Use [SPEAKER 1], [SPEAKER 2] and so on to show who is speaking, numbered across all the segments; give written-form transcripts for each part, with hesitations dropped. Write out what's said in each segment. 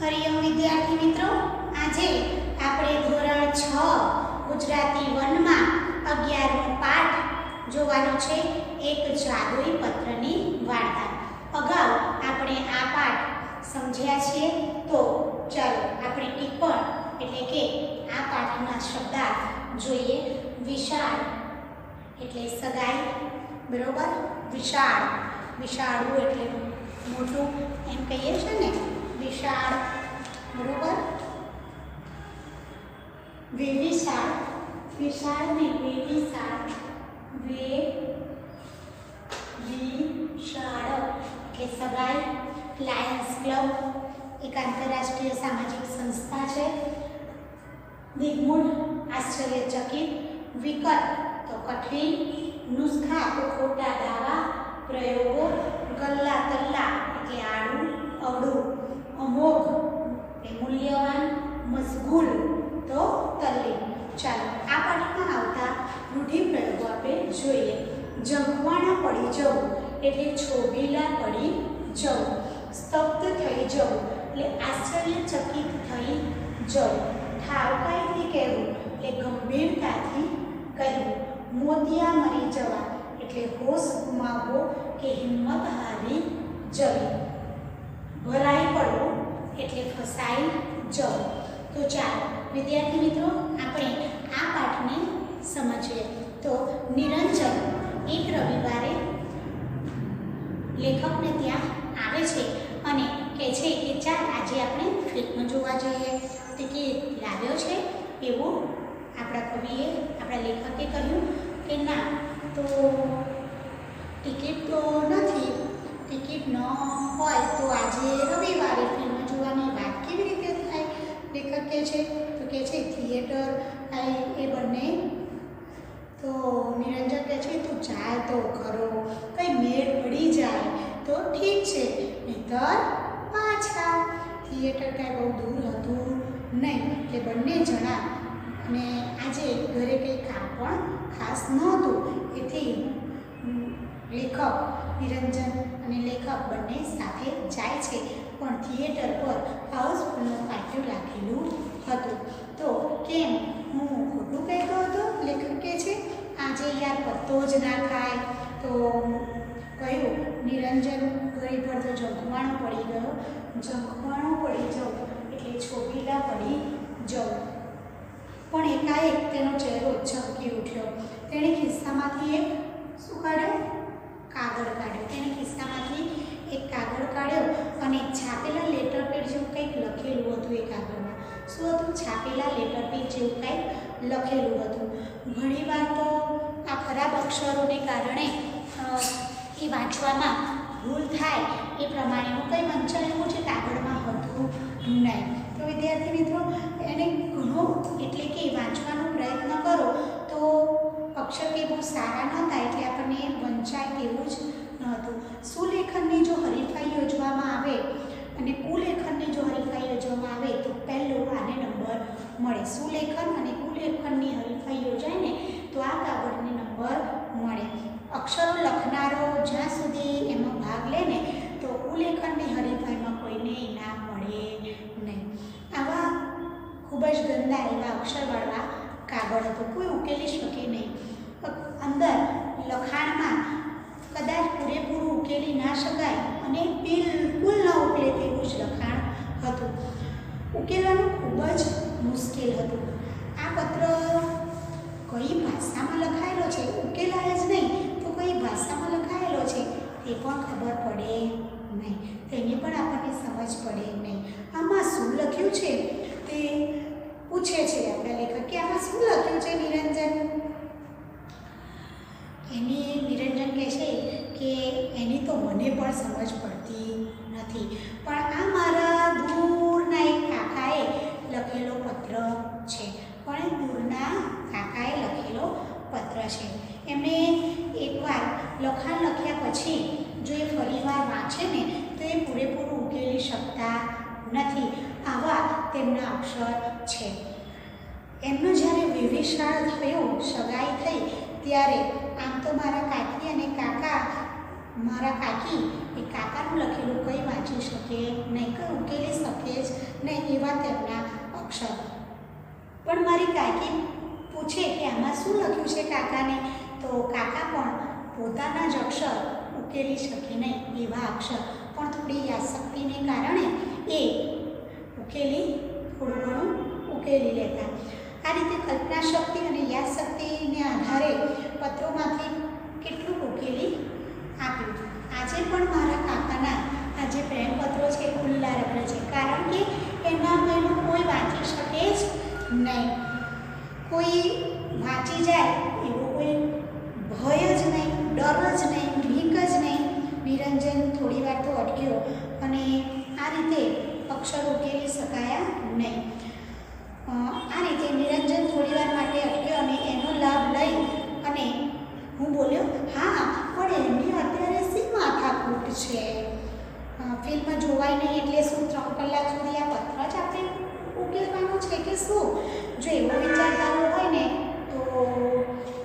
[SPEAKER 1] હરિયમ વિદ્યાર્થી મિત્રો, આજે આપણે ધોરણ 6 ગુજરાતી 1 માં 11મો પાઠ જોવાનો છે, એક જાદુઈ પત્રની વાર્તા. અગાઉ આપણે આ પાઠ સમજ્યા છીએ, તો ચાલો આપણે ટિપ્પણ એટલે કે આ પાઠના શબ્દાર્થ જોઈએ. વિશાળ એટલે સગાઈ, બરોબર. વિશાળ, વિશાળું એટલે મોટું એમ કહીએ છીએ ને, વિશાળ, બરોબર. વેવિશાળ, વિશાળ ને વેવિશાળ, વેવિશાળ એટલે સગાઈ. લાયન્સ ક્લબ એક આંતરરાષ્ટ્રીય સામાજિક સંસ્થા છે. દિગ્મૂઢ આશ્ચર્યચકિત, વિકટ તો કઠિન, નુસ્ખા તો ખોટા દાવા પ્રયોગો, ગલ્લા તલ્લા એટલે આડું અવળું, અમોઘ એ મૂલ્યવાન, મશગુલ તો તલ્લીન. ચાલો આ પાઠમાં આવતા રૂઢિપ્રયોગો આપણે જોઈએ. ઝંખવાણા પડી જવું એટલે છોભીલા પડી જવું. સ્તબ્ધ થઈ જવું એટલે આશ્ચર્યચકિત થઈ જવું. ઠાવકાઈથી કહેવું એટલે ગંભીરતાથી કહેવું. મોતિયા મરી જવા એટલે હોશ ગુમાવવો કે હિંમત હારી જવી. ભરાઈ પડવું એટલે ફસાઈ જવું. તો ચાલો વિદ્યાર્થી મિત્રો, આપણે આ પાઠને સમજીએ. તો નિરંજન એક રવિવારે લેખકને ત્યાં આવે છે અને કહે છે કે ચાલ આજે આપણે ફિલ્મ જોવા જઈએ. ટિકિટ લાવ્યો છે એવું આપણા કવિએ, આપણા લેખકે કહ્યું કે ના, તો ટિકિટ તો નથી. ટિકિટ ન હોય તો આજે રવિવારે ફિલ્મ જોવાની વાત કેવી રીતે થાય? લેખક કહે છે, તો કહે છે થિયેટર એ બંને. તો નિરંજન કહે છે તું જાય તો ખરો, કંઈ મેળ પડી જાય તો ઠીક છે, નહીંતર પાછા. થિયેટર કાંઈ બહુ દૂર હતું નહીં એટલે બંને જણા, અને આજે ઘરે કંઈ કામ પણ ખાસ નહોતું, એથી લેખક, નિરંજન અને લેખક બંને સાથે જાય છે. પણ થિયેટર પર હાઉસફુલનું પાટિયું રાખેલું હતું. તો કેમ હું ખોટું કહેતો હતો? લેખક કહે છે આજે યાર પત્તો જ ના ખાય. તો કહ્યું નિરંજન ઘડી પર તો ઝંખવાણો પડી ગયો. ઝંખવાણો પડી જવું એટલે છોભીલા પડી જવું. પણ એકાએક તેનો ચહેરો ઝબકી ઉઠ્યો. તેણે ખિસ્સામાંથી એક શું કાઢ્યો? કાગળ કાઢ્યો. તેણે ખિસ્સામાંથી એક કાગળ કાઢ્યો અને છાપેલા લેટર પેડ જેવું કંઈક લખેલું હતું. એ કાગળમાં શું હતું? છાપેલા લેટર પેડ જેવું કંઈક લખેલું હતું. ઘણીવાર તો આ ખરાબ અક્ષરોને કારણે એ વાંચવામાં ભૂલ થાય, એ પ્રમાણેનું કંઈ વંચાયેલું છે કાગળમાં હતું નહીં. તો વિદ્યાર્થી મિત્રો, એને ઘણો એટલે કે વાંચવાનો પ્રયત્ન કરો તો અક્ષર કે બહુ સારા નહોતા, એટલે આપણને વંચાય તેવું જ નહોતું. સુલેખનની જો હરીફાઈ યોજવામાં આવે અને કુલેખનની જો હરીફાઈ યોજવામાં આવે તો પહેલો આને નંબર મળે. સુલેખન અને કુલેખનની હરીફાઈ યોજાય ને તો આ કાગળને નંબર મળે. અક્ષરો લખનારો જ્યાં સુધી એમાં ભાગ લે ને તો કુલેખનની હરીફાઈમાં કોઈને ઇનામ મળે નહીં. આવા ખૂબ જ ગંદા એવા અક્ષરવાળા કાગળ હતો, કોઈ ઉકેલી શકે નહીં. અંદર લખાણમાં કદાચ પૂરેપૂરું ઉકેલી ના શકાય અને બિલકુલ ન ઉકેલે તેવું જ લખાણ હતું. ઉકેલવાનું ખૂબ જ મુશ્કેલ હતું. આ પત્ર કઈ ભાષામાં લખાયેલો છે, ઉકેલાય જ નહીં તો કઈ ભાષામાં લખાયેલો છે તે પણ ખબર પડે નહીં, તેની પણ આપણને સમજ પડે નહીં. આમાં શું લખ્યું છે તે પૂછે છે આપણા લેખક કે આમાં શું લખ્યું છે નિરંજન? એની નિરંજન કહે છે કે એની તો મને પણ સમજ પડતી નથી, પણ આ મારા દૂરના એક કાકાએ લખેલો પત્ર છે. પણ દૂરના કાકાએ લખેલો પત્ર છે. એમણે એકવાર લખાણ લખ્યા પછી જો એ ફરીવાર વાંચે ને તો એ પૂરેપૂરું ઉકેલી શકતા નથી. આવા તેમના અક્ષર છે. એમનો જ્યારે વિવિશાળ થયો, સગાઈ થઈ, ત્યારે આમ તો મારા કાકી અને કાકા મારા કાકી એ કાકાનું લખેલું કંઈ વાંચી શકે નહીં, કંઈ ઉકેલી શકે જ ને એવા તેમના અક્ષર. પણ મારી કાકી પૂછે કે આમાં શું લખ્યું છે કાકાને, તો કાકા પણ પોતાના જ અક્ષર ઉકેલી શકે નહીં એવા અક્ષર પણ થોડી યાદશક્તિને કારણે એ થોડું ઘણું ઉકેલી લેતા. આ રીતે કલ્પના શક્તિ અને યાદશક્તિને આધારે પત્રોમાંથી કેટલુંક ઉકેલી આપ્યું. આજે પણ મારા કાકાના આ જે પ્રેમપત્રો છે ખુલ્લા રખડે છે, કારણ કે એના પહેલું કોઈ વાંચી શકે જ નહીં. કોઈ વાંચી જાય એવો કોઈ ભય જ નહીં, ડર જ નહીં, બીક જ નહીં. નિરંજન થોડી વાર તો અટક્યો અને આ રીતે અક્ષર ઉકેલી શકાયા નહીં. આ રીતે નિરંજન થોડી વાર માટે અટક્યો અને એનો લાભ લઈ અને હું બોલ્યો, હા પણ એમની અત્યારે શી માથાકૂટ છે, ફિલ્મ જોવાય નહીં એટલે શું 3 કલાક સુધી આ પત્ર જ આપણે ઉકેલવાનું છે કે શું? જો એવો વિચારધારો હોય ને તો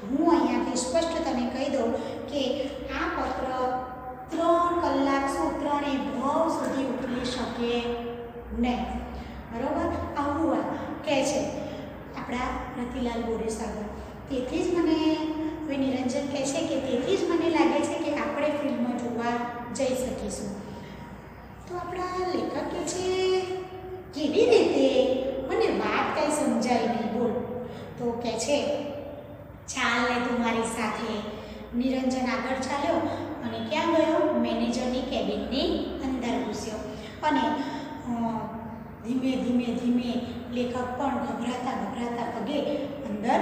[SPEAKER 1] હું અહીંયાથી સ્પષ્ટ તને કહી દઉં કે આ પત્ર 3 કલાક શું 3 ભાવ સુધી ઉકેલી શકે નહીં. બરાબર? આવું કહે છે આપણા રતિલાલ બોરીસાગર. તેથી જ મને હવે નિરંજન કહે છે કે તેથી જ મને લાગે છે કે આપણે ફિલ્મ જોવા જઈ શકીશું. તો આપણા લેખક કહે છે કેવી રીતે? મને વાત કંઈ સમજાય નહીં, બોલ. તો કહે છે ચાલ ને તું મારી સાથે. નિરંજન આગળ ચાલ્યો અને ક્યાં ગયો? મેનેજરની કેબિનની અંદર ઘૂસ્યો અને ધીમે ધીમે ધીમે લેખક પણ ગભરાતા પગે અંદર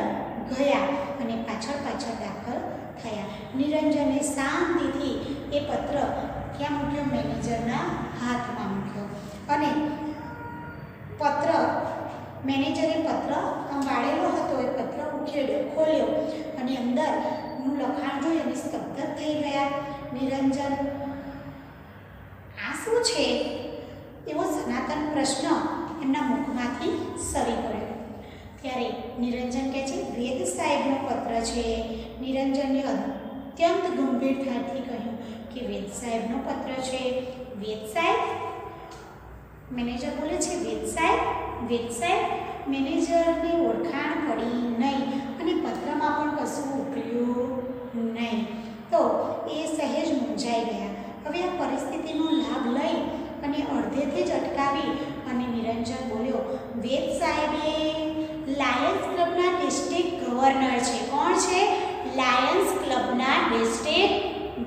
[SPEAKER 1] ગયા અને પાછળ દાખલ થયા. નિરંજને શાંતિથી એ પત્ર ક્યાં મૂક્યો? મેનેજરના હાથમાં મૂક્યો અને મેનેજરે પત્ર વાળેલો હતો એ પત્ર ઉખેડ્યો, ખોલ્યો અને અંદરનું લખાણ જોઈ અને સ્તબ્ધ થઈ ગયા. નિરંજન, આ શું છે એવો સનાતન પ્રશ્ન એમના મુખમાંથી સરી પડ્યો. ત્યારે નિરંજન કહે છે વેદ સાહેબનો પત્ર છે. નિરંજને અત્યંત ગંભીરતાથી કહ્યું કે વેદ સાહેબનો પત્ર છે. વેદ સાહેબ? મેનેજર બોલે છે વેદ સાહેબ? મેનેજરને ઓળખાણ પડી નહીં અને પત્રમાં પણ કશું ઉકળ્યું નહીં. તો એ સહેજ મૂંઝાઈ ગયા. હવે આ પરિસ્થિતિનો લાભ લઈ અને અડધેથી જ અટકાવી અને નિરંજન બોલ્યો, વેદ સાહેબ એ લાયન્સ ક્લબના ડિસ્ટ્રિક્ટ ગવર્નર છે. કોણ છે? લાયન્સ ક્લબના ડિસ્ટ્રિક્ટ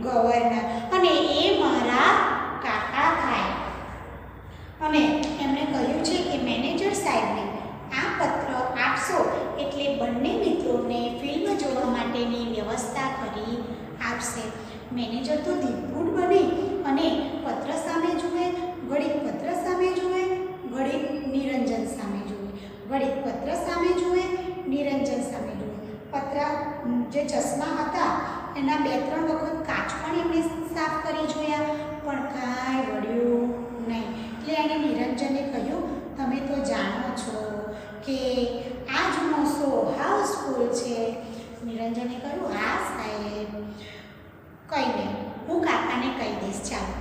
[SPEAKER 1] ગવર્નર. અને એ મારા કાકા થાય. અને એમણે કહ્યું છે કે મેનેજર સાહેબને આ પત્ર આપશો એટલે બંને મિત્રોને ફિલ્મ જોવા માટેની વ્યવસ્થા કરી આપશે. મેનેજર તો દિલપૂટ બની અને પત્ર સામે જુએ, ઘડીક પત્ર સામે જુએ, ઘડીક નિરંજન સામે જુએ, ઘડીક પત્ર સામે જુએ, નિરંજન સામે જુએ. પત્ર જે ચશ્મા હતા એના 2-3 વખત કાચ પણ એમણે સાફ કરી જોયા પણ કાંઈ વળ્યું નહીં. એટલે એને નિરંજને કહ્યું, તમે તો જાણો છો કે આ જૂનો શો હાઉસફુલ છે. નિરંજને કહ્યું, હા સાહેબ, કંઈ નહીં, હું કાકાને કહી દઈશ, ચાલો,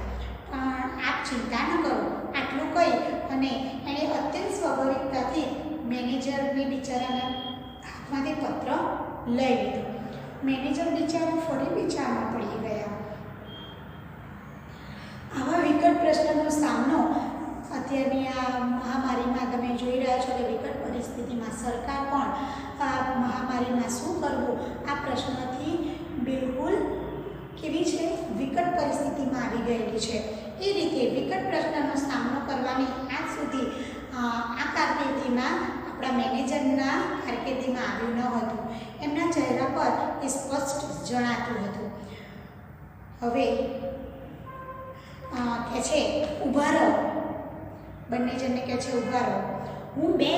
[SPEAKER 1] પણ આપ ચિંતા ન કરો. આટલું કહી અને એણે અત્યંત સ્વાભાવિકતાથી મેનેજરની બિચારાના હાથમાંથી પત્ર લઈ લીધો. મેનેજર બિચારા ફરી વિચારમાં પડી ગયા. આવા વિકટ પ્રશ્નનો સામનો અત્યારની આ મહામારીમાં તમે જોઈ રહ્યા છો કે વિકટ પરિસ્થિતિમાં સરકાર પણ આ મહામારીમાં શું કરવું આ પ્રશ્નથી બિલકુલ કેવી છે? વિકટ પરિસ્થિતિમાં આવી ગયેલી છે. એ રીતે વિકટ પ્રશ્નનો સામનો કરવાની આજ સુધી આ કારકિર્દીમાં આપણા મેનેજરના કારકિર્દીમાં આવ્યું ન હતું. એમના ચહેરા પર એ સ્પષ્ટ જણાતું હતું. હવે કહે છે ઊભા રહો. બંને જણને કહે છે ઊભા રહો. હું 2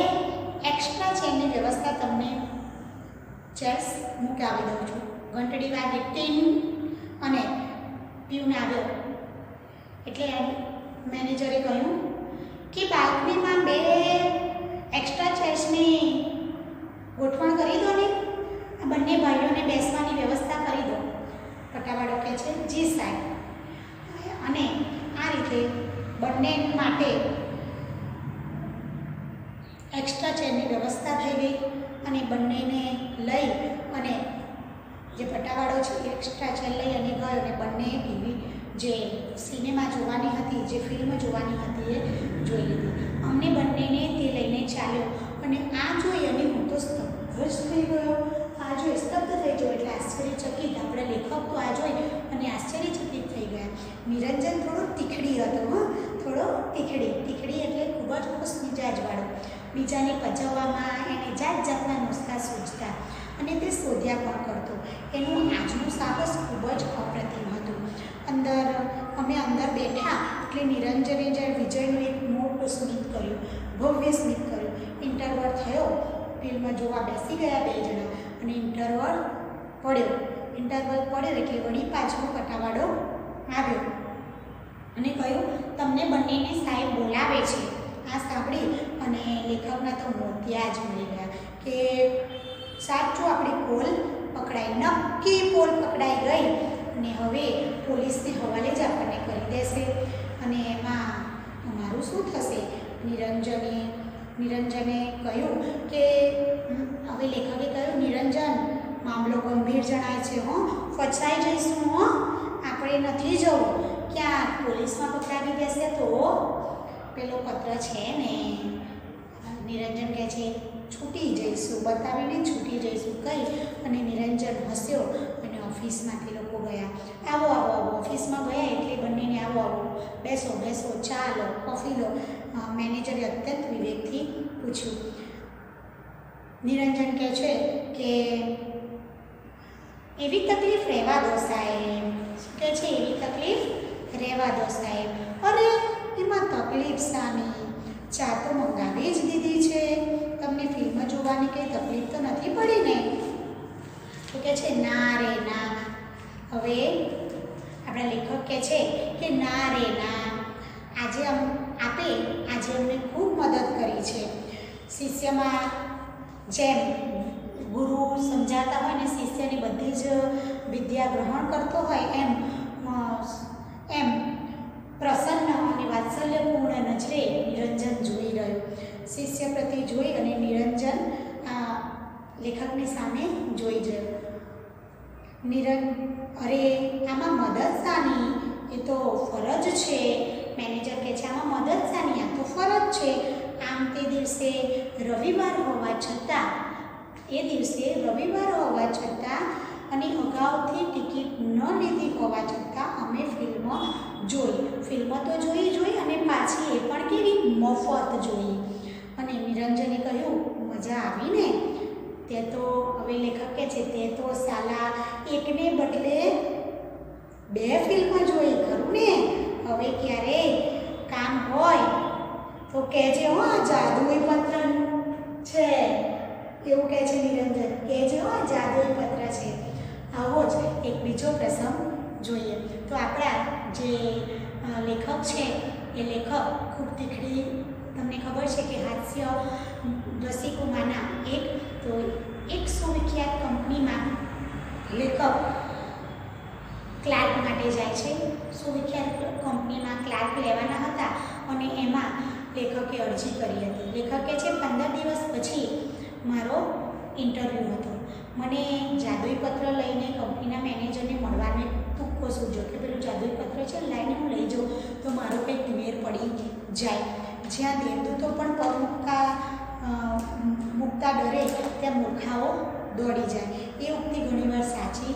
[SPEAKER 1] એક્સ્ટ્રા ચેરની વ્યવસ્થા તમને ચેર્સ મૂકાવી દઉં છું. ઘંટડી વાગી ટીન અને પ્યુન આવ્યો એટલે મેનેજરે કહ્યું કે બાલ્કનીમાં 2 એક્સ્ટ્રા ચેર્સની ગોઠવણ કરી દો ને, આ બંને ભાઈઓને બેસવાની વ્યવસ્થા કરી દો. પટાવાળો કહે છે જી સાહેબ. અને આ રીતે બંને માટે એક્સ્ટ્રા ચેરની વ્યવસ્થા થઈ ગઈ અને બંનેને લઈ અને જે પટ્ટાવાળો છે એક્સ્ટ્રા ચેર લઈ અને ગયો અને બંને ટીવી જે સિનેમા જોવાની હતી, જે ફિલ્મ જોવાની હતી એ જોઈ લીધી. અમને બંનેને તે લઈને ચાલ્યો અને આ જોઈ અને હું તો સ્તબ્ધ જ થઈ ગયો. આ જોઈ સ્તબ્ધ થઈ ગયો એટલે આશ્ચર્યચકિત આપણા લેખક તો આ જોઈ અને આશ્ચર્યચકિત થઈ ગયા. નિરંજન થોડો તીખડી હતો, થોડો તીખડી એટલે ખૂબ જ ખુશ મિજાજવાળો. બીજાને પચવવામાં એને જાત જાતના નુસ્ખા સૂચતા અને તે શોધ્યા પણ કરતો. એનું આજનું સાહસ ખૂબ જ અપ્રતિમ હતું. અમે અંદર બેઠા એટલે નિરંજને જ્યારે વિજયનું એક મોટું સ્મિત કર્યું, ભવ્ય સ્મિત કર્યું. ઇન્ટરવલ થયો, ફિલ્મ જોવા બેસી ગયા બે જણા અને ઇન્ટરવલ પડ્યો એટલે વળી પાછો પટાવાળો આવ્યો અને કહ્યું, તમને બંનેને સાહેબ બોલાવે છે. આ સાંભળી અને લેખકના તો મોતિયા જ મળી ગયા કે સાચું આપણી પોલ પકડાઈ, નક્કી પોલ પકડાઈ ગઈ અને હવે પોલીસને હવાલે જ આપણને કરી દેશે અને એમાં અમારું શું થશે? નિરંજને કહ્યું કે હવે લેખકે કહ્યું, નિરંજન મામલો ગંભીર જણાય છે, ફસાઈ જઈશું, આપણે નથી જવું. ક્યાં પોલીસમાં પકડાવી દેશે તો પેલો પત્ર છે ને, નિરંજન કહે છે છૂટી જઈશું, બતાવીને છૂટી જઈશું કહી અને નિરંજન હસ્યો અને ઓફિસમાંથી લોકો ગયા. આવો ઓફિસમાં ગયા એટલે બંનેને આવો બેસો, ચા લો, કોફી લો. મેનેજરે અત્યંત વિવેકથી પૂછ્યું. નિરંજન કહે છે કે એવી તકલીફ રહેવા દો સાહેબ. શું કહે છે? એવી તકલીફ રહેવા દો સાહેબ. અરે એમાં તકલીફ સાની? ચા તો મંગાવી જ દીધી છે, તમને ફિલ્મ જોવાની કંઈ તકલીફ તો નથી પડી ને? તો કહે છે ના રે ના. હવે આપણા લેખક કહે છે કે ના રે ના, આજે અમને ખૂબ મદદ કરી છે. શિષ્યમાં જેમ ગુરુ સમજાવતા હોય ને શિષ્યની બધી જ વિદ્યા ગ્રહણ કરતો હોય એમ પ્રસન્ન અને વાત્સલ્યપૂર્ણ નજરે નિરંજન જોઈ રહ્યો. શિષ્ય પ્રતિ જોઈ અને નિરંજન લેખકની સામે જોઈ ગયો. અરે આમાં મદદ સાની? એ તો ફરજ છે. મેનેજર કહે છે આમાં મદદ સાની? આ તો ફરજ છે. આમ તે દિવસે રવિવાર હોવા છતાં અને અગાઉથી ટિકિટ ન લીધી હોવા છતાં અમે ફિલ્મ તો જોઈ અને પાછી એ પણ કેવી મફત જોઈ. અને નિરંજને કહ્યું મજા આવી ને? તે તો હવે લેખક કહે છે તે તો સાલા એકને બદલે 2 ફિલ્મ જોઈ, ખરું ને? હવે ક્યારે કામ હોય તો કહેજે, જાદુઈ પત્ર છે એવું કહે છે નિરંજન. કહેજે જાદુઈ પત્ર છે. આવો જ એક બીજો પ્રસંગ જોઈએ. તો આપણા જે લેખક છે એ લેખક ખૂબ તીખડી, તમને ખબર છે કે હાસ્ય રસિકોમાંના એક સુવિખ્યાત કંપનીમાં લેખક ક્લાર્ક માટે જાય છે. સુવિખ્યાત કંપનીમાં ક્લાર્ક લેવાના હતા અને એમાં લેખકે અરજી કરી હતી. લેખકે છે 15 દિવસ પછી મારો ઇન્ટરવ્યૂ હતો. મને જાદુઈ પત્ર લઈને કંપનીના મેનેજરને મળવાને ટૂંકો સૂજો કે પેલું જાદુઈ પત્ર છે લાઈને હું લઈ જાઉં તો મારો કંઈક મેર પડી જાય. જ્યાં દેવદૂતો પણ પગ મૂકતા ડરે ત્યાં મૂર્ખાઓ દોડી જાય. એ ઉક્તિ ઘણીવાર સાચી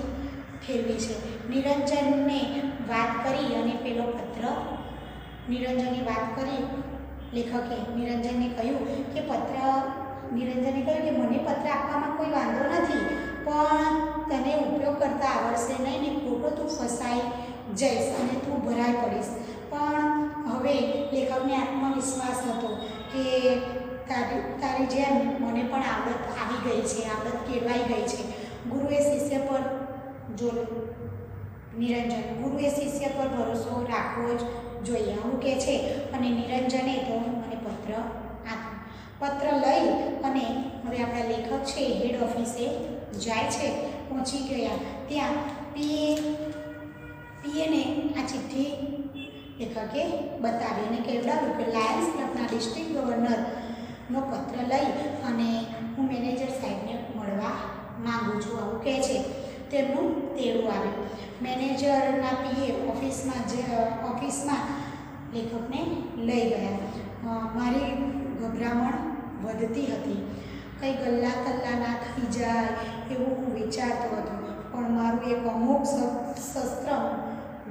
[SPEAKER 1] ઠેરવી છે. નિરંજને વાત કરી અને પેલો પત્ર લેખકે નિરંજને કહ્યું કે મને પત્ર આપવામાં કોઈ વાંધો નથી, પણ તને ઉપયોગ કરતા આવડશે નહીં ને ખોટો તું ફસાઈ જઈશ અને તું ભરાઈ પડીશ. પણ હવે લેખકને આત્મવિશ્વાસ હતો કે તારી જેમ મને પણ આવડત આવી ગઈ છે, આવડત કેળવાઈ ગઈ છે. ગુરુએ શિષ્ય પર ભરોસો રાખવો જ જોઈએ આવું કહે છે. અને નિરંજને તો મને પત્ર આપ્યો. પત્ર લઈ અને હવે આપણા લેખક છે હેડ ઓફિસે જાય છે. પહોંચી ગયા ત્યાં પીએને આ ચિઠ્ઠી લેખકે બતાવી અને કહેવડાવ્યું કે લાયન્સ ક્લબના ડિસ્ટ્રિક્ટ ગવર્નર નો પત્ર લઈ અને હું મેનેજર સાહેબને મળવા માગું છું, આવું કહે છે. તેમનું તેડું આવ્યું. મેનેજરના પીએ ઓફિસમાં લેખકને લઈ ગયા. મારી ગભરામણ વધતી હતી. કંઈ ગલ્લા તલ્લા ના થઈ જાય એવું હું વિચારતો હતો, પણ મારું એક અમુક શસ્ત્ર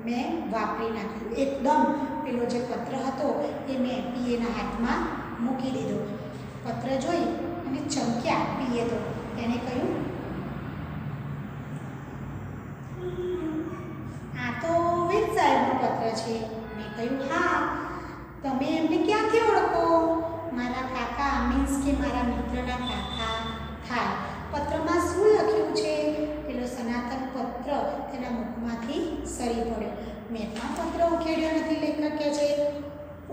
[SPEAKER 1] મેં વાપરી નાખ્યું. એકદમ પેલો જે પત્ર હતો એ મેં પીએના હાથમાં મૂકી દીધો. પત્ર જોઈ અને ચમક્યા પીએ તો. એને કહ્યું, આ તો વેદ સાહેબનો પત્ર છે. મેં કહ્યું, હા. તમે એમને ક્યાંથી ઓળખો? મારા કાકા, મીન્સ કે મારા મિત્રના કાકા થાય. પત્રમાં શું લખ્યું છે? પેલો સનાતન પત્ર તેના મુખમાંથી સરી પડ્યો. મેં પણ પત્ર ઉખેડ્યો નથી, લેખક કહે છે.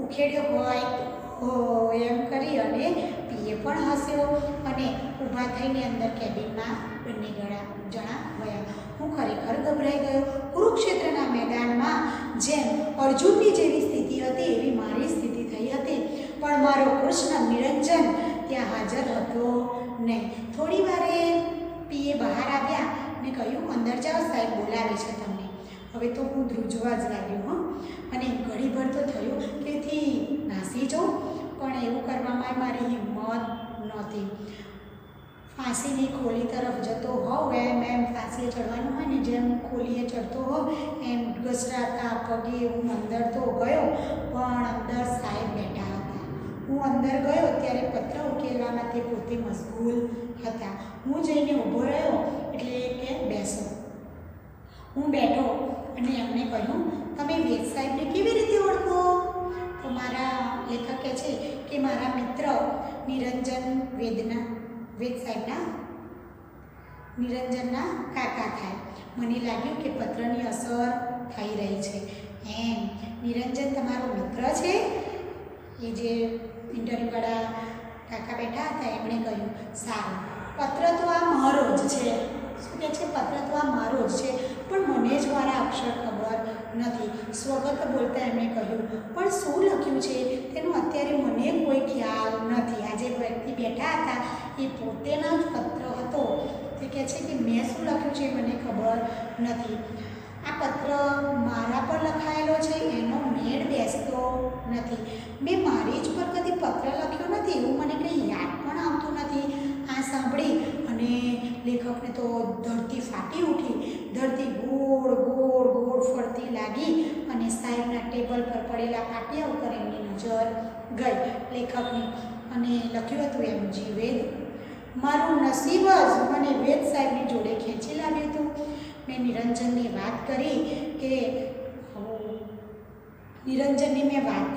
[SPEAKER 1] ઉખેડ્યો હોય એમ કરી અને પીએ પણ હસ્યો અને ઊભા થઈને અંદર કેબિનમાં બંને જણા ગયા. હું ખરેખર ગભરાઈ ગયો. કુરુક્ષેત્રના મેદાનમાં જેમ અર્જુનની જેવી સ્થિતિ હતી એવી મારી સ્થિતિ થઈ હતી. પણ મારો કૃષ્ણ નિરંજન ત્યાં હાજર હતો નહીં. થોડી વારે પીએ બહાર આવ્યા ને કહ્યું, અંદર જાઓ, સાહેબ બોલાવે છે તમને. હવે તો હું ધ્રુજવા જ લાગ્યો અને ઘડીભર તો થયું તેથી નાસી જાઉં, પણ એવું કરવામાં મારી હિંમત નહોતી. ફાંસીની ખોલી તરફ જતો હોઉં એમ ફાંસીએ ચડવાનું હોય ને જેમ ખોલીએ ચડતો હોઉં એમ ઘસરાતા પગે હું અંદર તો ગયો, પણ અંદર સાહેબ બેઠા હતા. હું અંદર ગયો ત્યારે પત્ર ઉકેલવામાં તે પોતે મશગુલ હતા. હું જઈને ઊભો રહ્યો એટલે કે બેસો. હું બેઠો અને એમણે કહ્યું, તમે વેદ સાહેબને કેવી રીતે ઓળખો? તો મારા લેખક કહે છે કે મારા મિત્ર વેદ સાહેબના નિરંજનના કાકા થાય. મને લાગ્યું કે પત્રની અસર થઈ રહી છે. એમ નિરંજન તમારો મિત્ર છે? એ જે ઇન્ટરવ્યૂવાળા કાકા બેઠા હતા એમણે કહ્યું, સારું, પત્ર તો આ મારો જ છે. શું કહે છે? પત્ર તો આ મારો જ છે, પણ મને જ મારા અક્ષર ખબર નથી. સ્વગત બોલતા એમણે કહ્યું, પણ શું લખ્યું છે તેનો અત્યારે મને કોઈ ખ્યાલ નથી. આ જે વ્યક્તિ બેઠા હતા એ પોતેનો જ પત્ર હતો. તે કહે છે કે મેં શું લખ્યું છે મને ખબર નથી. આ પત્ર મારા પર લખાયેલો છે એનો મેળ બેસતો નથી. મેં મારી જ પર કદી પત્ર લખ્યો નથી એવું મને કંઈ યાદ પણ આવતું નથી. આ સાંભળી અને લેખકને તો ધરતી ફાટી ઉઠી. ધરતી ગોળ ગોળ ગોળ ફરતી લાગી અને સાહેબના ટેબલ પર પડેલા પાટિયા ઉપર એમની નજર ગઈ લેખકની અને લખ્યું હતું એમ, જીવેદ. મારું નસીબ જ મને વેદ સાહેબની જોડે ખેંચી લાવ્યું હતું. મેં નિરંજનની વાત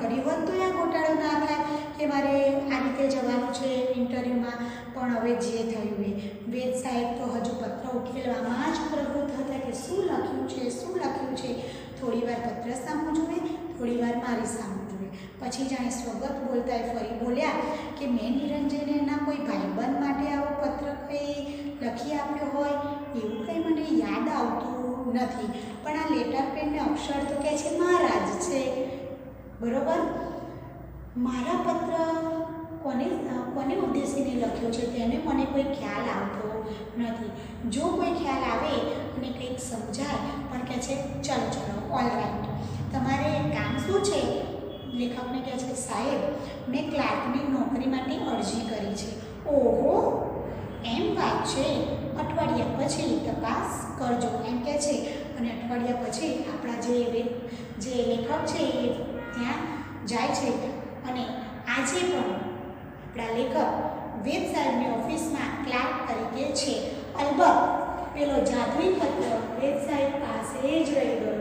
[SPEAKER 1] કરી હોત તો આ ગોટાળો ના થાય કે મારે આ રીતે જવાનું છે ઇન્ટરવ્યૂમાં. પણ હવે જે થયું એ વેદ સાહેબ તો હજુ પત્ર ઉકેલવામાં જ પ્રવૃત્ત હતા કે શું લખ્યું છે. થોડી વાર પત્ર સામું જુએ, થોડી વાર મારી સામું જુએ. પછી જાણે સ્વગત બોલતા ફરી બોલ્યા કે મેં નિરંજને એના કોઈ ભાઈબંધ માટે આવો પત્ર કંઈ લખી આપ્યો હોય એવું કંઈ મને યાદ આવતું નથી. પણ આ લેટર પેનને અક્ષર તો કહે છે મારા જ છે. બરોબર? મારા પત્ર કોને ઉદ્દેશીને લખ્યો છે તેને મને કોઈ ખ્યાલ આવતો નથી. જો કોઈ ખ્યાલ આવે અને કંઈક સમજાય પણ કહે છે ચલો ઓલ રાઈટ. તમારે કામ શું છે? લેખકને કહે છે, સાહેબ મેં ક્લાર્કની નોકરી માટે અરજી કરી છે. ઓહો, એમ વાત છે. અઠવાડિયા પછી તપાસ કરજો એમ કહે છે. અને અઠવાડિયા પછી આપણા જે લેખક છે એ ત્યાં જાય છે અને આજે પણ આપણા લેખક વેદ સાહેબની ઓફિસમાં ક્લાર્ક તરીકે છે. અલબત્ત પેલો જાદુઈ પત્ર વેદ સાહેબ પાસે જ રહી ગયો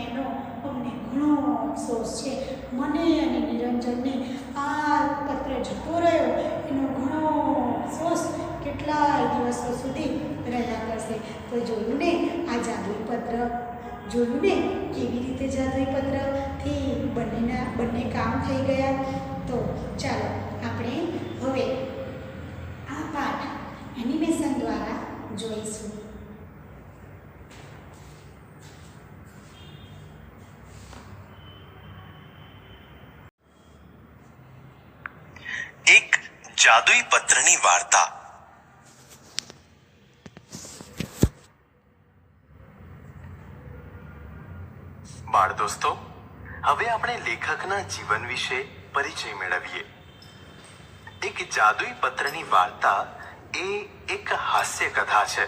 [SPEAKER 1] એનો અમને ઘણો અફસોસ છે. મને અને નિરંજનને આ પત્ર જતો રહ્યો એનો ઘણો અફસોસ કેટલાય દિવસો સુધી રહ્યા કરશે. તો જોયું ને આ જાદુઈ પત્ર, જોયું ને કેવી રીતે જાદુઈ પત્રથી બંને કામ થઈ ગયા. તો ચાલો આપણે હવે આ પાઠ એનિમેશન દ્વારા જોઈશું.
[SPEAKER 2] એક જાદુઈ પત્રની વાર્તા. બાળ દોસ્તો, હવે આપણે લેખકના જીવન વિશે પરિચય મેળવીએ. એક જાદુઈ પત્રની વાર્તા એ એક હાસ્ય કથા છે,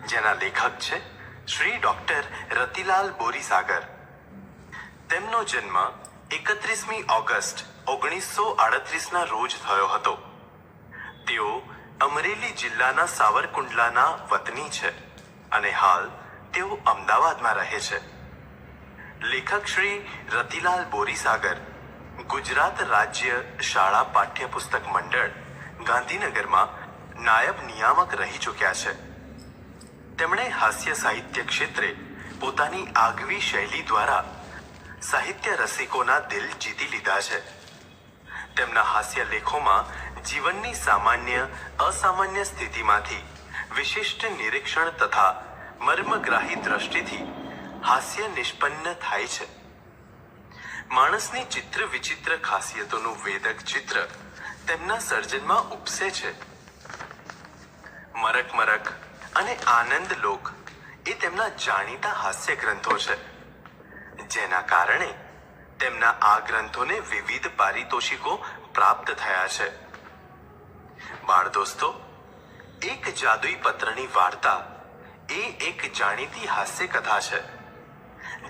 [SPEAKER 2] જેના લેખક છે શ્રી ડોક્ટર રતિલાલ બોરીસાગર. તેમનો જન્મ 31મી ઓગસ્ટ 1938ના રોજ થયો હતો. તેઓ અમરેલી જિલ્લાના સાવરકુંડલાના વતની છે અને હાલ તેઓ અમદાવાદમાં રહે છે. લેખક શ્રી રતિલાલ બોરીસાગર ગુજરાત રાજ્ય શાળા પાઠ્યપુસ્તક મંડળ ગાંધીનગરમાં નાયબ નિયામક રહી ચૂક્યા છે. તેમણે હાસ્ય સાહિત્ય ક્ષેત્રે પોતાની આગવી શૈલી દ્વારા સાહિત્ય રસિકોના દિલ જીતી લીધા છે. તેમના હાસ્ય લેખોમાં જીવનની સામાન્ય અસામાન્ય સ્થિતિમાંથી વિશિષ્ટ નિરીક્ષણ તથા મર્મગ્રાહી દ્રષ્ટિથી હાસ્ય નિષ્પન્ન થાય છે. માણસની ચિત્ર વિચિત્ર ખાસિયતોનું વેદક ચિત્ર તેમના સર્જનમાં ઉપસે છે. મરક મરક અને આનંદ લોક એ તેમના જાણીતા હાસ્ય ગ્રંથો છે, જેના કારણે તેમના આ ગ્રંથોને વિવિધ પારિતોષિકો પ્રાપ્ત થયા છે. બાળ દોસ્તો, એક જાદુઈ પત્રની વાર્તા એ એક જાણીતી હાસ્ય કથા છે,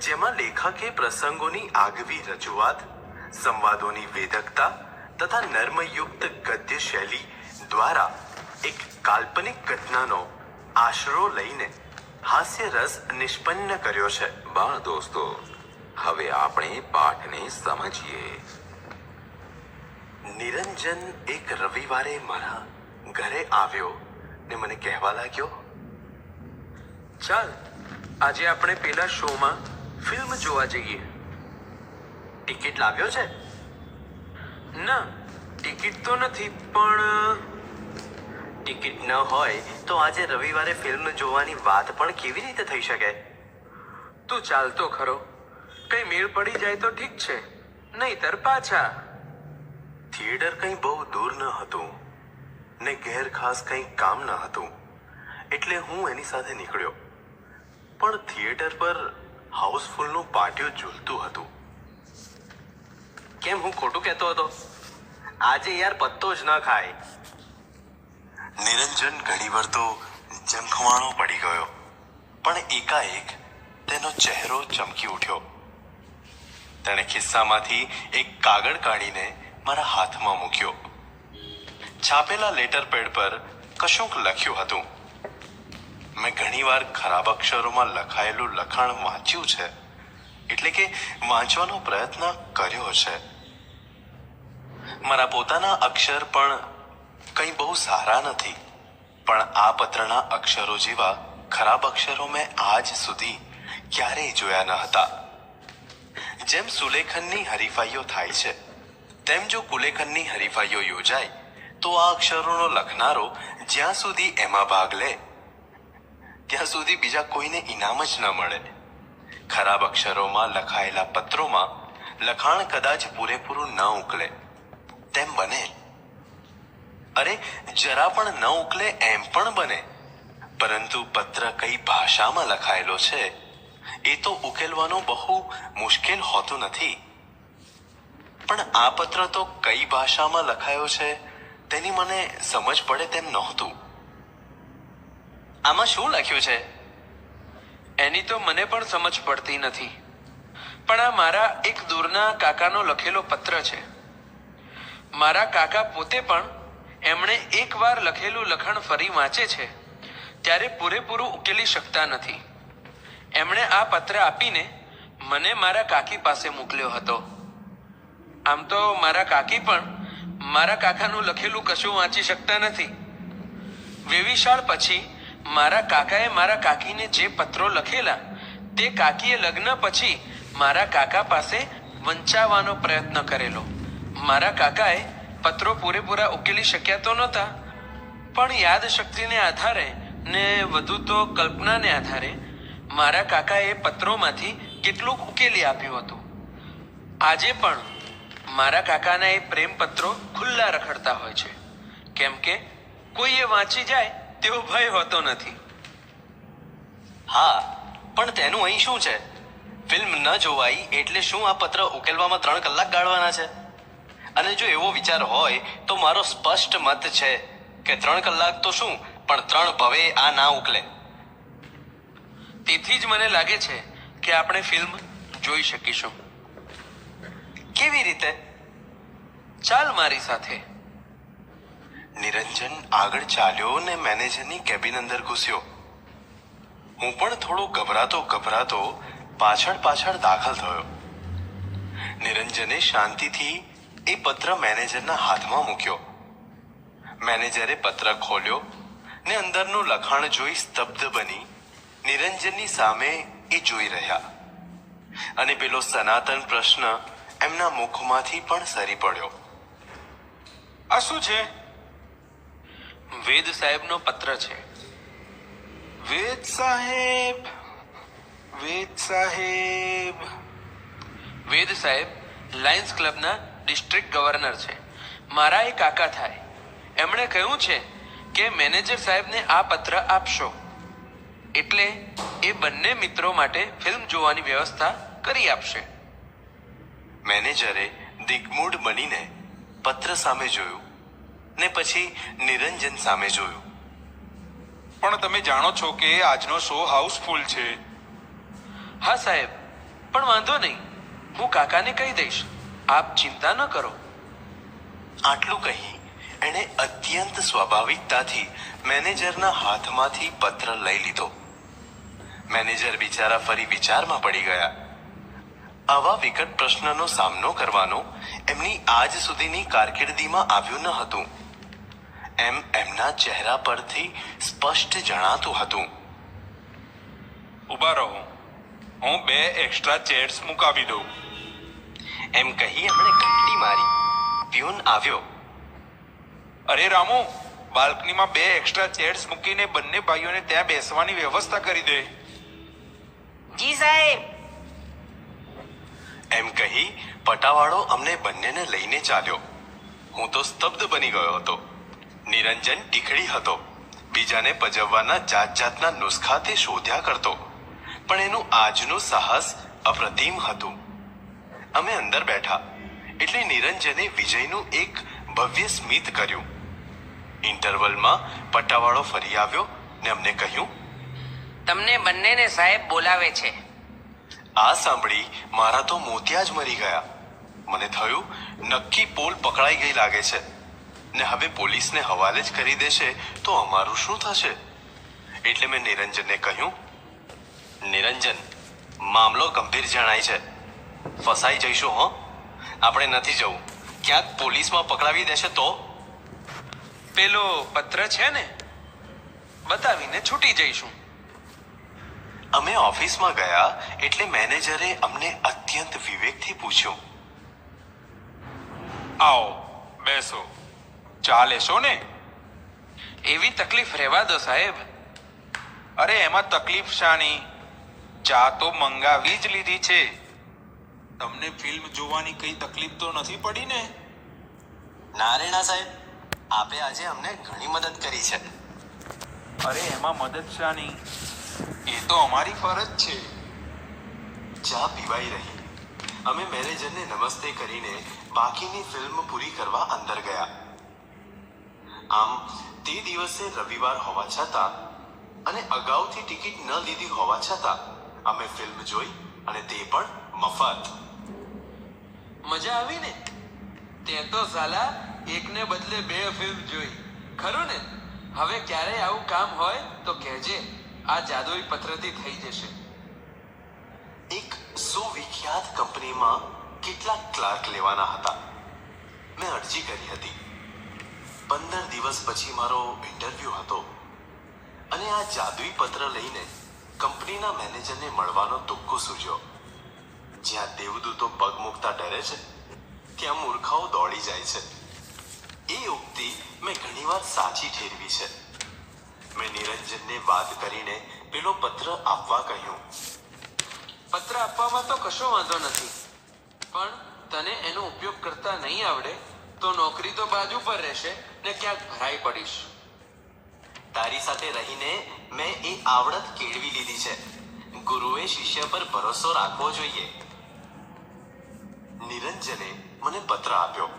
[SPEAKER 2] જેમાં લેખકે પ્રસંગોની આગવી રજૂઆત, સંવાદોની વેદકતા તથા નર્મયુક્ત ગદ્ય શૈલી દ્વારા એક કાલ્પનિક ઘટનાનો આશરો લઈને હાસ્ય રસ નિષ્પન્ન કર્યો છે.
[SPEAKER 3] બાળ દોસ્તો, હવે આપણે પાઠને સમજીએ.
[SPEAKER 2] નિરંજન એક રવિવારે મારા ઘરે આવ્યો ને મને કહેવા લાગ્યો,
[SPEAKER 4] ચાલ આજે આપણે પેલા શોમાં ફિલ્મ જોવા જઈએ.
[SPEAKER 2] ટિકિટ લાવ્યો છે?
[SPEAKER 4] ના, ટિકિટ તો નથી, પણ
[SPEAKER 2] ટિકિટ ન હોય તો આજે રવિવારે ફિલ્મ જોવાની વાત પણ કેવી રીતે થઈ શકે?
[SPEAKER 4] તું ચાલતો ખરો. કઈ મેળ પડી જાય તો ઠીક છે, નહીતર પાછા.
[SPEAKER 2] થિયેટર કંઈ બહુ દૂર ન હતું ને ઘેર ખાસ કંઈ કામ ન હતું, એટલે હું એની સાથે નીકળ્યો. પણ થિયેટર પર હાઉસફુલનું પાટિયું ઝૂલતું હતું. કેમ, હું ખોટું કહેતો હતો? આજે યાર પત્તો જ ન ખાય. નિરંજન ઘણીવાર તો ઝંખવાણો પડી ગયો, પણ એકાએક તેનો ચહેરો ચમકી ઉઠ્યો. તેણે ખિસ્સામાંથી એક કાગળ કાઢીને મારા હાથમાં મૂક્યો. છાપેલા લેટર પેડ પર કશુંક લખ્યું હતું. મેં ઘણીવાર ખરાબ અક્ષરોમાં લખાયેલું લખાણ વાંચ્યું છે, એટલે કે વાંચવાનો પ્રયત્ન કર્યો છે. મારા પોતાના અક્ષર પણ કંઈ બહુ સારા નથી, પણ આ પત્રના અક્ષરો જેવા ખરાબ અક્ષરો મેં આજ સુધી ક્યારેય જોયા ન હતા. જેમ સુલેખનની હરીફાઈઓ થાય છે, તેમ જો કુલેખનની હરીફાઈઓ યોજાય તો આ અક્ષરોનો લખનારો જ્યાં સુધી એમાં ભાગ લે ત્યાં સુધી બીજા કોઈને ઇનામ જ ન મળે. ખરાબ અક્ષરોમાં લખાયેલા પત્રોમાં લખાણ કદાચ પૂરેપૂરું ન ઉકલે તેમ બને. અરે, જરા પણ ન ઉકલે એમ પણ બને, પરંતુ પત્ર કઈ ભાષામાં લખાયેલો છે એ તો ઉકેલવાનો બહુ મુશ્કેલ હોતું નથી. પણ આ પત્ર તો કઈ ભાષામાં લખાયો છે તેની મને સમજ પડે તેમ નહોતું. આમાં શું લખ્યું છે?
[SPEAKER 4] એની તો મને પણ સમજ પડતી નથી, પણ આ મારા એક દૂરના કાકાનો લખેલો પત્ર છે. મારા કાકા પોતે પણ એમણે એકવાર લખેલું લખાણ ફરી વાંચે છે ત્યારે પૂરેપૂરું ઉકેલી શકતા નથી. એમણે આ પત્ર આપીને મને મારા કાકી પાસે મોકલ્યો હતો. આમ તો મારા કાકી પણ મારા કાકાનું લખેલું કશું વાંચી શકતા નથી. વેવિશાળ પછી મારા કાકાએ મારા કાકીને જે પત્રો લખેલા તે કાકીએ લગ્ન પછી મારા કાકા પાસે વંચાવવાનો પ્રયત્ન કરેલો. મારા કાકાએ પત્રો પૂરેપૂરા ઉકેલી શક્યા તો નહોતા, પણ યાદશક્તિને આધારે ને વધુ તો કલ્પનાને આધારે મારા કાકાએ પત્રોમાંથી કેટલુંક ઉકેલી આપ્યું હતું. આજે પણ મારા કાકાના એ પ્રેમ પત્રો ખુલ્લા રખડતા હોય છે. કેમ કે કોઈ એ વાંચી જાય તેવો ભય હોતો નથી.
[SPEAKER 2] હા, પણ તેનું અહીં શું છે? ફિલ્મ ન જોવાઈ એટલે શું આ પત્ર ઉકેલવામાં 3 કલાક ગાળવાના છે? અને જો એવો વિચાર હોય તો મારો સ્પષ્ટ મત છે કે 3 કલાક તો શું, પણ 3 ભવે આ ના ઉકલે.
[SPEAKER 4] તેથી જ મને લાગે છે કે આપણે ફિલ્મ જોઈ શકીશું.
[SPEAKER 2] કેવી રીતે?
[SPEAKER 4] ચાલ મારી સાથે.
[SPEAKER 2] નિરંજન આગળ ચાલ્યો ને મેનેજરની કેબિન અંદર ઘૂસ્યો. હું પણ થોડો ગભરાતો પાછળ દાખલ થયો. નિરંજને શાંતિથી એ પત્ર મેનેજરના હાથમાં મૂક્યો. મેનેજરે પત્ર ખોલ્યો ને અંદરનું લખાણ જોઈ સ્તબ્ધ બની નિરંજનની સામે એ જોઈ રહ્યા. અને પેલો સનાતન પ્રશ્ન એમના મુખમાંથી પણ સરી પડ્યો.
[SPEAKER 5] આ શું છે?
[SPEAKER 4] વેદ સાહેબનો પત્ર છે.
[SPEAKER 5] વેદ સાહેબ.
[SPEAKER 4] વેદ સાહેબ લાયન્સ ક્લબના ડિસ્ટ્રિક્ટ ગવર્નર છે. મારા એ કાકા થાય. એમણે કહ્યું છે કે મેનેજર સાહેબને આ પત્ર આપશો એટલે એ બંને મિત્રો માટે ફિલ્મ જોવાની વ્યવસ્થા કરી આપશે.
[SPEAKER 2] મેનેજરે દિગ્મૂઢ બનીને પત્ર સામે જોયું ને પછી નિરંજન સામે જોયું.
[SPEAKER 5] પણ તમે જાણો છો કે આજનો શો હાઉસફુલ છે.
[SPEAKER 4] હા સાહેબ, પણ વાંધો નહીં, હું કાકાને કહી દઈશ. આપ ચિંતા ન કરો.
[SPEAKER 2] આટલું કહી એણે અત્યંત સ્વાભાવિકતાથી મેનેજરના હાથમાંથી પત્ર લઈ લીધો. મેનેજર બિચારા ફરી વિચારમાં પડી ગયા. આવા વિકટ પ્રશ્નનો સામનો કરવાનો એમની આજ સુધીની કારકિર્દીમાં આવ્યું ન હતું એમ એમના ચહેરા પરથી સ્પષ્ટ જણાતું હતું.
[SPEAKER 5] ઊભા રહો, હું 2 એક્સ્ટ્રા ચેર્સ મુકાવી દઉં.
[SPEAKER 2] એમ કહી એમણે ઘંટડી મારી. પ્યુન આવ્યો.
[SPEAKER 5] અરે રામુ, બાલ્કનીમાં 2 એક્સ્ટ્રા ચેર્સ મૂકીને બંને ભાઈઓને ત્યાં બેસવાની વ્યવસ્થા કરી દે.
[SPEAKER 6] જી સાહેબ.
[SPEAKER 2] એમ કહી પટાવાળો અમને બંનેને લઈને ચાલ્યો. હું તો સ્તબ્ધ બની ગયો હતો. નિરંજન ટીખડી હતો. બીજાને પજવવાના જાતના નુસ્ખા તે શોધ્યા કરતો, પણ એનું આજનું સાહસ અપ્રતિમ હતું. અમે અંદર બેઠા એટલે નિરંજને વિજયનું એક ભવ્ય સ્મિત કર્યું. ઇન્ટરવલમાં પટ્ટાવાળો ફરી આવ્યો ને અમને કહ્યું,
[SPEAKER 6] તમને બંનેને સાહેબ બોલાવે છે.
[SPEAKER 2] આ સાંભળી મારા તો મોતિયા જ મરી ગયા. મને થયું નક્કી પોલ પકડાઈ ગઈ લાગે છે ને હવે પોલીસને હવાલે જ કરી દેશે તો અમારું શું થશે? એટલે મેં નિરંજનને કહ્યું, નિરંજન, મામલો ગંભીર જણાય છે. ફસાઈ જઈશું. હો, આપણે નથી જવું. ક્યાંક પોલીસમાં પકડાવી દેશે તો?
[SPEAKER 4] પેલો પત્ર છે ને, બતાવીને છૂટી જઈશું.
[SPEAKER 2] અમે ઓફિસમાં ગયા એટલે મેનેજરે અમને અત્યંત વિવેકથી પૂછ્યું,
[SPEAKER 5] આવો બેસો. ચા લેશો ને?
[SPEAKER 4] એવી તકલીફ રહેવા દો સાહેબ.
[SPEAKER 5] અરે એમાં તકલીફ શાની? ચા તો મંગાવી જ લીધી છે. તમને ફિલ્મ જોવાની કઈ તકલીફ તો નથી પડી ને?
[SPEAKER 2] નારેણા સાહેબ, આપે આજે અમને ઘણી મદદ કરી છે.
[SPEAKER 5] અરે એમાં મદદ શાની? એ તો અમારી ફરજ છે.
[SPEAKER 2] ચા પીવાઈ રહી. અમે મેનેજરને નમસ્તે કરીને બાકીની ફિલ્મ પૂરી કરવા અંદર ગયા. આમ તે દિવસે રવિવાર હોવા છતાં અને અગાઉથી ટિકિટ ન લીધી હોવા છતાં અમે ફિલ્મ જોઈ અને તે પણ મફત.
[SPEAKER 4] મજા આવી ને? તે તો સાલા એકને બદલે 2 ફિલ્મ જોઈ. ખરું ને? હવે ક્યારેય આવું કામ હોય તો કહેજે. આ જાદુઈ પત્રથી થઈ જશે.
[SPEAKER 2] એક સુવિખ્યાત કંપનીમાં કેટલાક ક્લાર્ક લેવાના હતા. મેં અરજી કરી હતી. 15 દિવસ પછી મારો ઇન્ટરવ્યુ હતો અને આ જાદુઈ પત્ર લઈને કંપનીના મેનેજરને મળવાનો તુક્કો સૂજ્યો. જ્યાં દેવદૂતો પગ મૂકતા ડરે છે ત્યાં મૂર્ખાઓ દોડી જાય છે. એ ઉક્તિ મેં ઘણીવાર સાચી ઠેરવી છે. મેં નિરંજનને વાત કરીને પેલો પત્ર આપવા કહ્યું.
[SPEAKER 4] પત્ર આપવામાં તો કશો વાંધો નથી, પણ તને એનો ઉપયોગ કરતા નહીં આવડે તો નોકરી તો બાજુ પર રહેશે ને ક્યાંક ભરાઈ પડીશ.
[SPEAKER 2] તારી સાથે રહીને મેં એ આવડત કેળવી લીધી છે. ગુરુએ શિષ્ય પર ભરોસો રાખવો જોઈએ. નિરંજને મને પત્ર આપ્યો.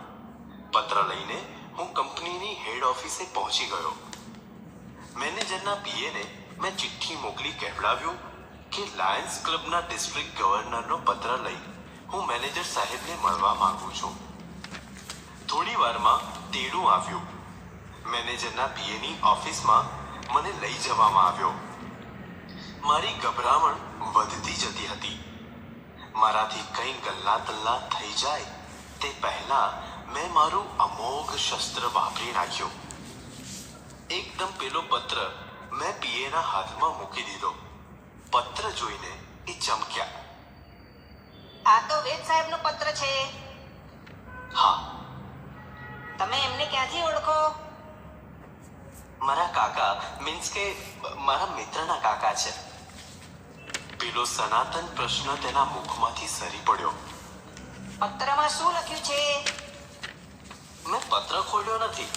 [SPEAKER 2] પત્ર લઈને હું કંપનીની હેડ ઓફિસે પહોંચી ગયો. મેનેજરના પીએને મેં ચિઠ્ઠી મોકલી કહેવડાવ્યું કે લાયન્સ ક્લબના ડિસ્ટ્રિક્ટ ગવર્નરનો પત્ર લઈ હું મેનેજર સાહેબને મળવા માંગુ છું. થોડી વારમાં તેડું આવ્યું. મેનેજરના પીએની ઓફિસમાં મને લઈ જવામાં આવ્યો. મારી ગભરામણ વધતી જતી હતી. મારાથી કંઈ ગલ્લા તલ્લા થઈ જાય તે પહેલા મેં મારું અમોઘ શસ્ત્ર વાપરી નાખ્યું. એકદમ પેલો પત્ર મેં પીએના હાથમાં મૂકી દીધો. પત્ર જોઈને એ ચમક્યા.
[SPEAKER 6] આ તો વેદ સાહેબનો પત્ર છે.
[SPEAKER 2] હા,
[SPEAKER 6] તમે એમને ક્યાંથી ઓળખો?
[SPEAKER 2] મારા કાકા મીન્સ કે મારા મિત્રના કાકા છે. પેલો સનાતન પ્રશ્ન તેના મુખમાંથી સરી પડ્યો.
[SPEAKER 6] પત્રમાં શું લખ્યું છે?
[SPEAKER 2] મેં પત્ર ખોલ્યો નથી.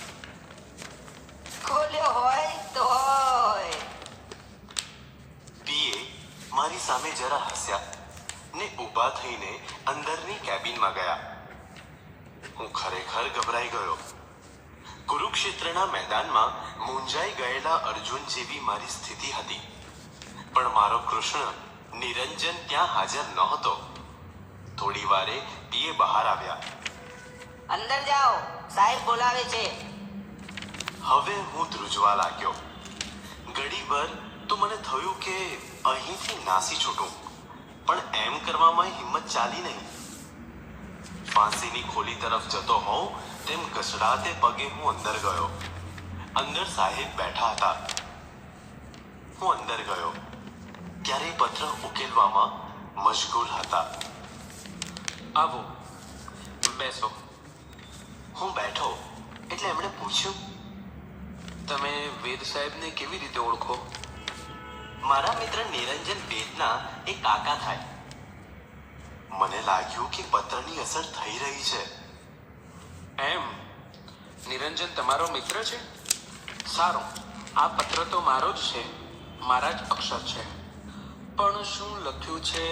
[SPEAKER 6] ખોલ્યો હોય તો હોય.
[SPEAKER 2] પીએ મારી સામે જરા હસ્યા ને ઊભા થઈને અંદરની કેબિનમાં ગયા. હું ખરેખર ગભરાઈ ગયો. કુરુક્ષેત્રના મેદાનમાં મૂંઝાઈ ગયેલા અર્જુન જેવી મારી સ્થિતિ હતી. પણ મારો કૃષ્ણ નિરંજન ત્યાં હાજર નહોતો. થોડી વારે પીએ બહાર આવ્યા.
[SPEAKER 6] અંદર જાઓ, સાહેબ બોલાવે છે.
[SPEAKER 2] હવે હું ધ્રુજવા લાગ્યો. ઘડીભર તો મને થયું કે અહીંથી નાસી છૂટું, પણ એમ કરવામાં હિંમત ચાલી નહીં. ફાંસીની ખોલી તરફ જતો હોઉં તેમ ઘસડાતે પગે હું અંદર ગયો. અંદર સાહેબ બેઠા હતા. હું અંદર ગયો ત્યારે પત્ર ઉકેલવામાં મશગુલ હતા.
[SPEAKER 4] આવો, બેસો.
[SPEAKER 2] હું બેઠો એટલે એમણે પૂછ્યું,
[SPEAKER 4] તમે વેદ સાહેબને કેવી રીતે ઓળખો?
[SPEAKER 2] મારા મિત્ર નિરંજન વેદના એ કાકા થાય. મને લાગ્યું કે પત્રની અસર થઈ રહી છે.
[SPEAKER 4] એમ? નિરંજન તમારો મિત્ર છે? સારું, આ પત્ર તો મારો જ છે, મારા જ અક્ષર છે. પણ શું લખ્યું છે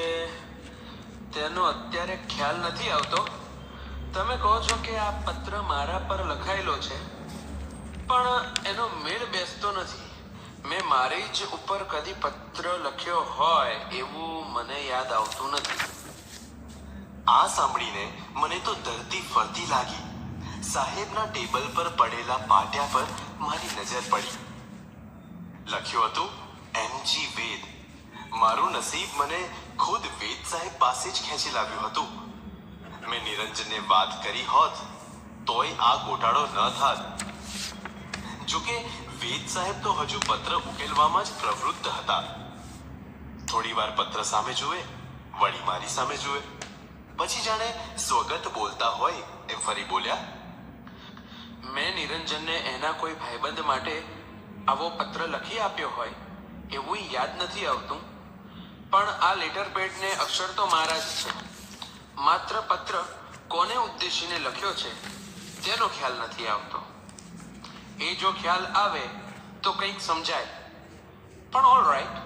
[SPEAKER 4] તેનો અત્યારે ખ્યાલ નથી આવતો. તમે કહો છો કે આ પત્ર મારા પર લખાયેલો છે, પણ એનો મેળ બેસતો નથી. મેં મારી જ ઉપર કદી પત્ર લખ્યો હોય એવું મને યાદ આવતું નથી.
[SPEAKER 2] આ સાંભળીને મને તો ધરતી ફરતી લાગી. સાહેબના ટેબલ પર પડેલા પાટિયા પર મારી નજર પડી. લખ્યું હતું એમજી વેદ. મારું નસીબ મને ખુદ વેદ સાહેબ પાસે જ ખેંચી લાવ્યું હતું. મેં નિરંજનને વાત કરી હોત તોય આ ગોટાળો ન થાત. જોકે વેદ સાહેબ તો હજુ પત્ર ઉકેલવામાં જ પ્રવૃત્ત હતા. થોડી વાર પત્ર સામે જુએ, વળી મારી સામે જુએ, પછી જાણે સ્વગત બોલતા હોય એમ ફરી બોલ્યા,
[SPEAKER 4] મેં નિરંજનને એના કોઈ ભાઈબંધ માટે આવો પત્ર લખી આપ્યો હોય એવું યાદ નથી આવતું. પણ આ લેટર પેડને અક્ષર તો મારા જ છે. માત્ર પત્ર કોને ઉદ્દેશીને લખ્યો છે તેનો ખ્યાલ નથી આવતો. એ જો ખ્યાલ આવે તો કંઈક સમજાય. પણ ઓલ રાઈટ,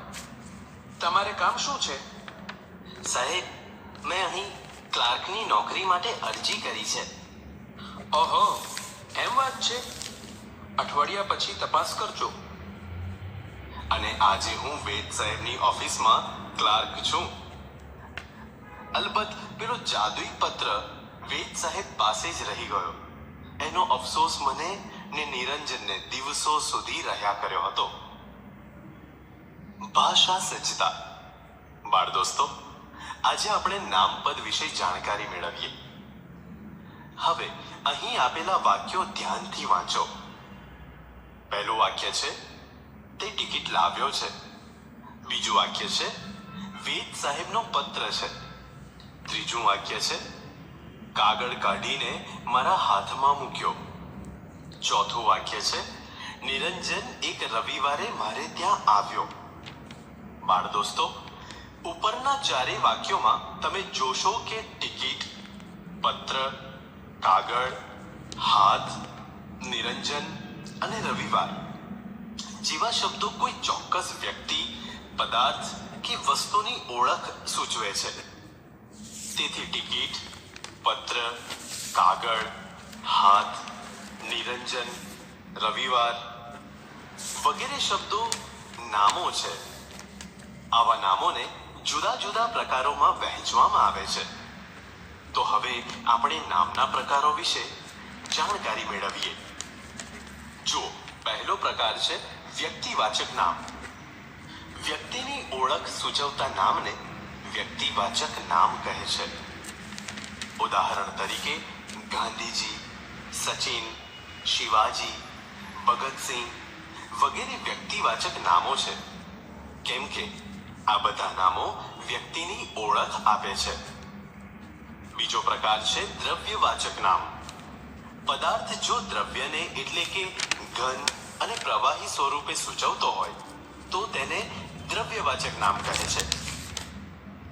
[SPEAKER 4] તમારે કામ શું છે?
[SPEAKER 2] સાહેબ, મેં અહીં ક્લાર્કની નોકરી માટે અરજી કરી છે.
[SPEAKER 4] ઓહો, એમ વાત છે? અઠવાડિયા પછી તપાસ કરજો.
[SPEAKER 2] અને આજે હું વેદ સાહેબની ઓફિસમાં ક્લાર્ક છું. અલબત્ત પેલો જાદુઈ પત્ર વેદ સાહેબ પાસે જ રહી ગયો. એનો અફસોસ મને ને નિરંજનને દિવસો સુધી રહ્યા કર્યો હતો. ભાષા સજ્જતા. બાળ દોસ્તો, આજે આપણે નામપદ વિશે જાણકારી મેળવીએ. હવે અહીં આપેલા વાક્યો ધ્યાનથી વાંચો. પહેલું વાક્ય છે તે ટિકિટ લાવ્યો છે. બીજું વાક્ય છે વેદ સાહેબનો પત્ર છે. ત્રીજું વાક્ય છે કાગળ કાઢીને મારા હાથમાં મૂક્યો. ચોથું વાક્ય છે નિરંજન એક રવિવારે મારે ત્યાં આવ્યો. બાળ દોસ્તો, ઉપરના ચારેય વાક્યોમાં તમે જોશો કે ટિકિટ, પત્ર, કાગળ, હાથ, નિરંજન અને રવિવાર જેવા શબ્દો કોઈ ચોક્કસ વ્યક્તિ, પદાર્થ કે વસ્તુની ઓળખ સૂચવે છે. તેથી ટિકિટ, પત્ર, કાગળ, હાથ, નિરંજન, રવિવાર વગેરે શબ્દો નામો છે. આવા નામોને જુદા જુદા પ્રકારોમાં વહેંચવામાં આવે છે. તો હવે આપણે નામના પ્રકારો વિશે જાણકારી મેળવીએ. જો પહેલો પ્રકાર છે વ્યક્તિવાચક નામ. વ્યક્તિની ઓળખ સૂચવતા નામને વ્યક્તિવાચક નામ કહે છે. ઉદાહરણ તરીકે ગાંધીજી, સચિન, શિવાજી, ભગતસિંહ વગેરે વ્યક્તિવાચક નામો છે, કેમ કે આ બધા નામો વ્યક્તિની ઓળખ આપે છે. બીજો પ્રકાર છે દ્રવ્યવાચક નામ. પદાર્થ જો દ્રવ્યને એટલે કે ઘન અને પ્રવાહી સ્વરૂપે સૂચવતો હોય તો તેને દ્રવ્યવાચક નામ કહે છે.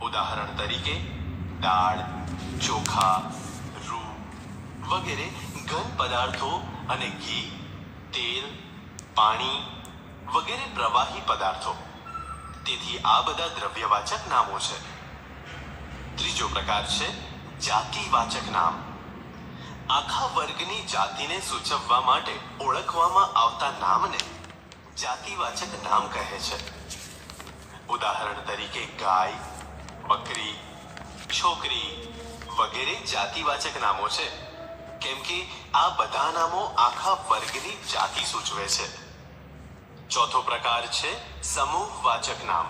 [SPEAKER 2] ઉદાહરણ તરીકે દાળ, ચોખા, રૂ વગેરે ઘન પદાર્થો અને ઘી, તેલ, પાણી વગેરે પ્રવાહી પદાર્થો. તેથી આ બધા દ્રવ્યવાચક નામો છે. ત્રીજો પ્રકાર છે જાતિવાચક નામ. આખા વર્ગની જાતિને સૂચવવા માટે ઓળખવામાં આવતા નામને જાતિવાચક નામ કહે છે. ઉદાહરણ તરીકે ગાય, બકરી, છોકરી વગેરે જાતિવાચક નામો છે, કેમ કે આ બધા નામો આખા વર્ગની જાતિ સૂચવે છે. ચોથો પ્રકાર છે સમૂહવાચક નામ.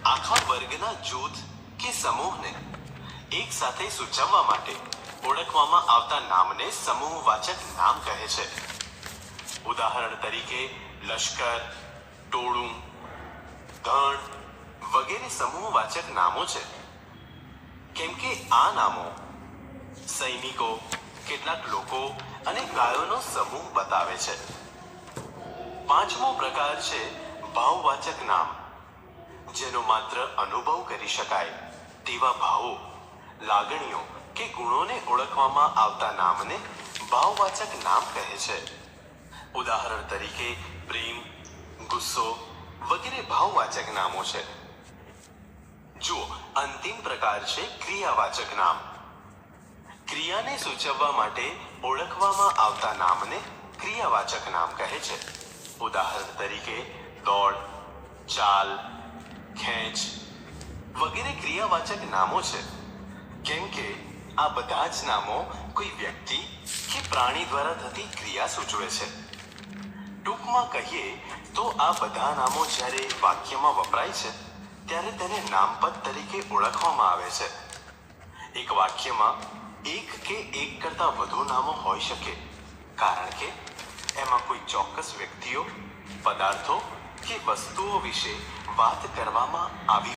[SPEAKER 2] આખા વર્ગના જૂથ કે સમૂહને એક સાથે સૂચવવા માટે ઓળખવામાં આવતા નામને સમૂહવાચક નામ કહે છે. ઉદાહરણ તરીકે લશ્કર, ટોળું, ગણ વગેરે સમૂહવાચક નામો છે, કેમ કે આ નામો સૈનિકો, કેટલાક લોકો અને ગાયોનો સમૂહ બતાવે છે. પાંચમો પ્રકાર છે ભાવવાચક નામ. જેનો માત્ર અનુભવ કરી શકાય તેવા ભાવો, લાગણીઓ કે ગુણોને ઓળખવામાં આવતા નામને ભાવવાચક નામ કહે છે. ઉદાહરણ તરીકે પ્રેમ, ગુસ્સો વગેરે ભાવવાચક નામો છે. જુઓ, અંતિમ પ્રકાર છે ક્રિયાવાચક નામ. ક્રિયાને સૂચવવા માટે ઓળખવામાં આવતા નામને ક્રિયાવાચક નામ કહે છે. ઉદાહરણ તરીકે દોડ, ચાલ, ખેંચ વગેરે ક્રિયાવાચક નામો છે, કેમ કે આ બધા જ નામો કોઈ વ્યક્તિ કે પ્રાણી દ્વારા થતી ક્રિયા સૂચવે છે. ટૂંકમાં કહીએ તો આ બધા નામો જ્યારે વાક્યમાં વપરાય છે ત્યારે તેને નામપદ તરીકે ઓળખવામાં આવે છે. એક વાક્યમાં એક કે એક કરતાં વધુ નામો હોઈ શકે, કારણ કે એમાં કોઈ ચોક્કસ વ્યક્તિઓ, પદાર્થો કે વસ્તુઓ વિશે વાત કરવામાં આવી